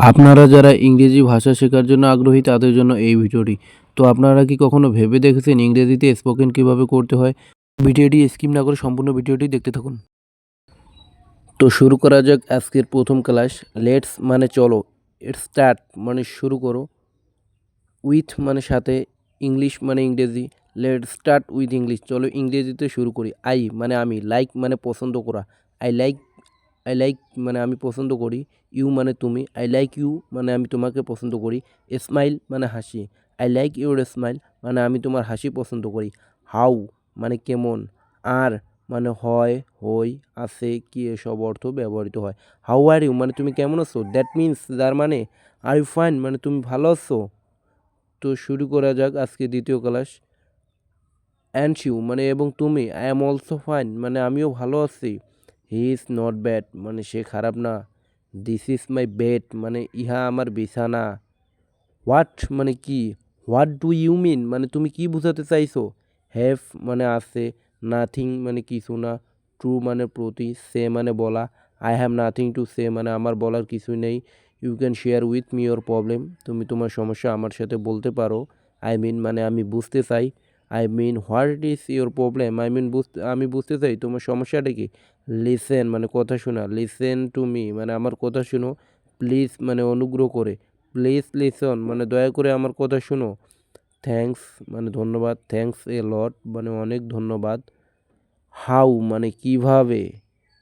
আপনারা যারা ইংরেজি ভাষা শেখার জন্য আগ্রহী তাদের জন্য এই ভিডিওটি। তো আপনারা কি কখনো ভেবে দেখেছেন ইংরেজিতে স্পোকেন কিভাবে করতে হয়? ভিডিওটি স্কিপ না করে সম্পূর্ণ ভিডিওটি দেখতে থাকুন। তো শুরু করা যাক আজকের প্রথম ক্লাস। লেটস মানে চলো, স্টার্ট মানে শুরু করো, উইথ মানে সাথে, ইংলিশ মানে ইংরেজি। লেটস স্টার্ট উইথ ইংলিশ, চলো ইংরেজিতে শুরু করি। আই মানে আমি, লাইক মানে পছন্দ করা। আই লাইক আই লাইক মানে আমি পছন্দ করি। ইউ মানে তুমি। আই লাইক ইউ মানে আমি তোমাকে পছন্দ করি। স্মাইল মানে হাসি। আই লাইক ইউর স্মাইল মানে আমি তোমার হাসি পছন্দ করি। হাউ মানে কেমন। আর মানে হয়, হই, আছে, কি এসব অর্থ ব্যবহৃত হয়। হাউ আর ইউ মানে তুমি কেমন আছো। দ্যাট মিন্স যার মানে আর ইউ ফাইন মানে তুমি ভালো আছো। তো শুরু করা যাক আজকে দ্বিতীয় ক্লাস। অ্যান্ড ইউ মানে এবং তুমি। আই অ্যাম অলসো ফাইন মানে আমিও ভালো আছি। হি ইজ নট ব্যাড মানে সে খারাপ না। দিস ইজ মাই বেড মানে ইহা আমার বিছানা। হোয়াট মানে কি। হোয়াট ডু ইউ মিন মানে তুমি কি বোঝাতে চাইছো। হ্যাভ মানে আছে। নাথিং মানে কিছু না। ট্রু মানে প্রতি। সে মানে বলা। I have nothing to say মানে আমার বলার কিছুই নেই। You can share with me your problem তুমি তোমার সমস্যা আমার সাথে বলতে পারো। আই মিন মানে আমি বুঝতে চাই। I mean what is your problem I mean আমি বুঝতে চাই তোমার সমস্যাটা কি। লিসেন মানে কথা শোনা। লিসেন টু মি মানে আমার কথা শুনো। প্লিজ মানে অনুগ্রহ করে। প্লিজ লিসন মানে দয়া করে আমার কথা শুনো। থ্যাঙ্কস মানে ধন্যবাদ। থ্যাঙ্কস এ লট মানে অনেক ধন্যবাদ। হাউ মানে কিভাবে।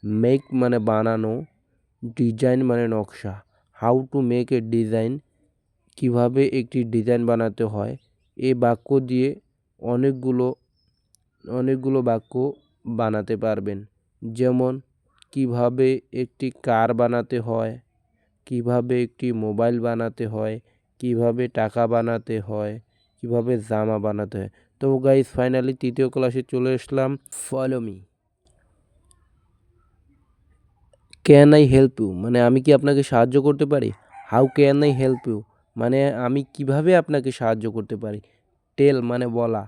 মেক মানে বানানো। ডিজাইন মানে নকশা। How to make a design কিভাবে একটি ডিজাইন বানাতে হয়। এই বাক্য দিয়ে অনেকগুলো অনেকগুলো বাক্য বানাতে পারবেন। যেমন কিভাবে একটি কার বানাতে হয়, কিভাবে একটি মোবাইল বানাতে হয়, কিভাবে টাকা বানাতে হয়, কিভাবে জামা বানাতে হয়। তো গাইস ফাইনালি তৃতীয় ক্লাসে চলে আসলাম। Follow me. Can I help you মানে আমি কি আপনাকে সাহায্য করতে পারি। How can I help you মানে আমি কিভাবে আপনাকে সাহায্য করতে পারি। টেল মানে বলা।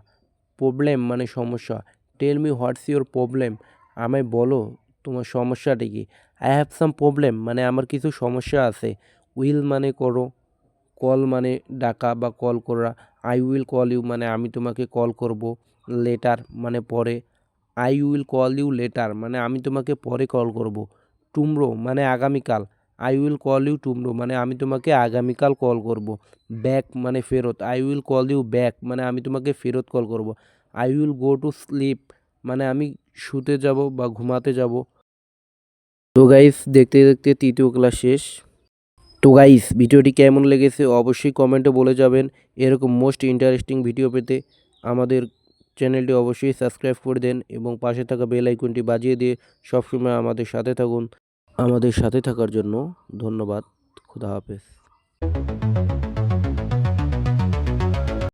প্রবলেম মানে সমস্যা। Tell me what's your problem আমায় বলো তোমার সমস্যাটা কি। আই হ্যাভ সাম প্রবলেম মানে আমার কিছু সমস্যা আছে। উইল মানে করো। কল মানে ডাকা বা কল করা। আই উইল কল ইউ মানে আমি তোমাকে কল করব। লেটার মানে পরে। I will call you later মানে আমি তোমাকে পরে কল করব। টুমরো মানে আগামীকাল। I will call you tomorrow মানে আমি তোমাকে আগামীকাল কল করব। ব্যাক মানে ফেরত। I will call you back মানে আমি তোমাকে ফেরত কল করব। I will go to sleep মানে আমি শুতে যাব বা ঘুমাতে যাব। তো গাইস দেখতে দেখতে তৃতীয় ক্লাস শেষ। তো গাইস ভিডিওটি কেমন লেগেছে অবশ্যই কমেন্টে বলে যাবেন। এরকম মোস্ট ইন্টারেস্টিং ভিডিও পেতে আমাদের চ্যানেলটি অবশ্যই সাবস্ক্রাইব করে দেন এবং পাশে থাকা বেল আইকনটি বাজিয়ে দিয়ে সবসময় আমাদের সাথে থাকুন। আমাদের সাথে থাকার জন্য ধন্যবাদ। খুদা হাফেজ।